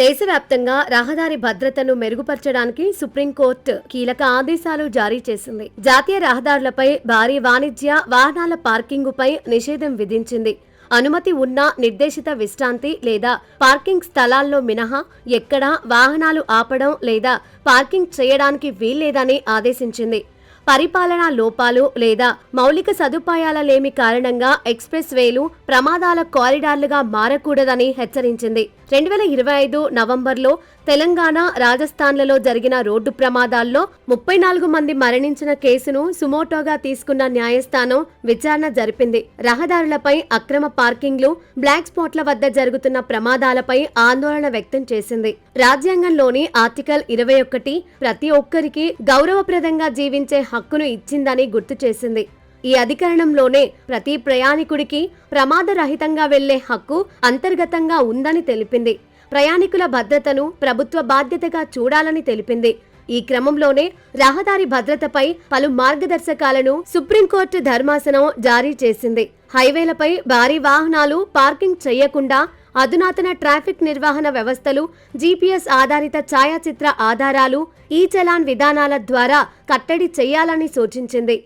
దేశవ్యాప్తంగా రహదారి భద్రతను మెరుగుపరచడానికి సుప్రీంకోర్టు కీలక ఆదేశాలు జారీ చేసింది. జాతీయ రహదారులపై భారీ వాణిజ్య వాహనాల పార్కింగుపై నిషేధం విధించింది. అనుమతి ఉన్న నిర్దేశిత విశ్రాంతి లేదా పార్కింగ్ స్థలాల్లో మినహా ఎక్కడా వాహనాలు ఆపడం లేదా పార్కింగ్ చేయడానికి వీల్లేదని ఆదేశించింది. పరిపాలనా లోపాలు లేదా మౌలిక సదుపాయాల లేమి కారణంగా ఎక్స్ప్రెస్ వేలు ప్రమాదాల కారిడార్లుగా మారకూడదని హెచ్చరించింది. 2025 నవంబర్లో తెలంగాణ, రాజస్థాన్లలో జరిగిన రోడ్డు ప్రమాదాల్లో 34 మంది మరణించిన కేసును సుమోటోగా తీసుకున్న న్యాయస్థానం విచారణ జరిపింది. రహదారులపై అక్రమ పార్కింగ్లు, బ్లాక్ స్పాట్ల వద్ద జరుగుతున్న ప్రమాదాలపై ఆందోళన వ్యక్తం చేసింది. రాజ్యాంగంలోని ఆర్టికల్ 21 ప్రతి ఒక్కరికి గౌరవప్రదంగా జీవించే హక్కును ఇచ్చిందని గుర్తు చేసింది. ఈ అధికరణంలోనే ప్రతి ప్రయాణికుడికి ప్రమాదరహితంగా వెళ్లే హక్కు అంతర్గతంగా ఉందని తెలిపింది. ప్రయాణికుల భద్రతను ప్రభుత్వ బాధ్యతగా చూడాలని తెలిపింది. ఈ క్రమంలోనే రహదారి భద్రతపై పలు మార్గదర్శకాలను సుప్రీంకోర్టు ధర్మాసనం జారీ చేసింది. హైవేలపై భారీ వాహనాలు పార్కింగ్ చేయకుండా అధునాతన ట్రాఫిక్ నిర్వహణ వ్యవస్థలు, జీపీఎస్ ఆధారిత ఛాయాచిత్ర ఆధారాలు, ఈ చలాన్ విధానాల ద్వారా కట్టడి చేయాలని సూచించింది.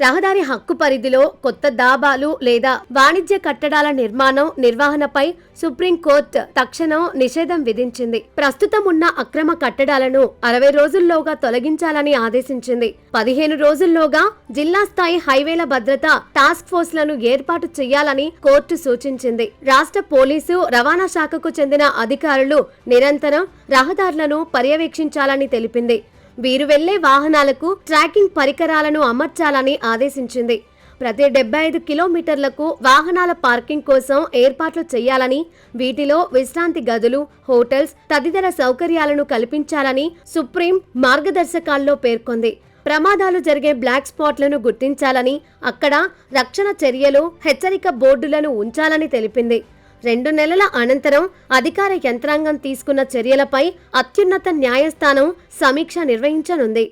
రహదారి హక్కు పరిధిలో కొత్త డాబాలు లేదా వాణిజ్య కట్టడాల నిర్వహణపై సుప్రీంకోర్టు తక్షణం నిషేధం విధించింది. ప్రస్తుతం ఉన్న అక్రమ కట్టడాలను 60 రోజుల్లోగా తొలగించాలని ఆదేశించింది. 15 రోజుల్లోగా జిల్లా స్థాయి హైవేల భద్రత టాస్క్ ఫోర్స్లను ఏర్పాటు చేయాలని కోర్టు సూచించింది. రాష్ట్ర పోలీసు, రవాణా శాఖకు చెందిన అధికారులు నిరంతరం రహదారులను పర్యవేక్షించాలని తెలిపింది. వీరు వెళ్లే వాహనాలకు ట్రాకింగ్ పరికరాలను అమర్చాలని ఆదేశించింది. ప్రతి 75 కిలోమీటర్లకు వాహనాల పార్కింగ్ కోసం ఏర్పాట్లు చేయాలని, వీటిలో విశ్రాంతి గదులు, హోటల్స్ తదితర సౌకర్యాలను కల్పించాలని సుప్రీం మార్గదర్శకాల్లో పేర్కొంది. ప్రమాదాలు జరిగే బ్లాక్ స్పాట్లను గుర్తించాలని, అక్కడ రక్షణ చర్యలు, హెచ్చరిక బోర్డులను ఉంచాలని తెలిపింది. 2 నెలల అనంతరం అధికార యంత్రాంగం తీసుకున్న చర్యలపై అత్యున్నత న్యాయస్థానం సమీక్ష నిర్వహించనుంది.